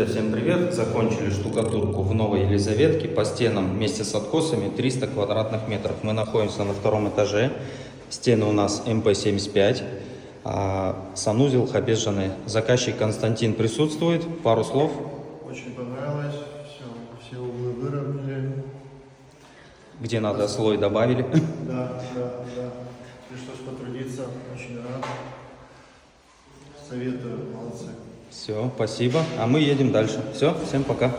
Всем привет! Закончили штукатурку в Новой Елизаветке. По стенам вместе с откосами 300 квадратных метров. Мы находимся на втором этаже. Стены у нас МП-75. Санузел обезжанный. Заказчик Константин присутствует. Пару слов. Очень понравилось. Все углы выровняли. Где надо, слой добавили. Да. Пришлось потрудиться. Очень рад. Советую. Молодцы. Все, спасибо. А мы едем дальше. Все, всем пока.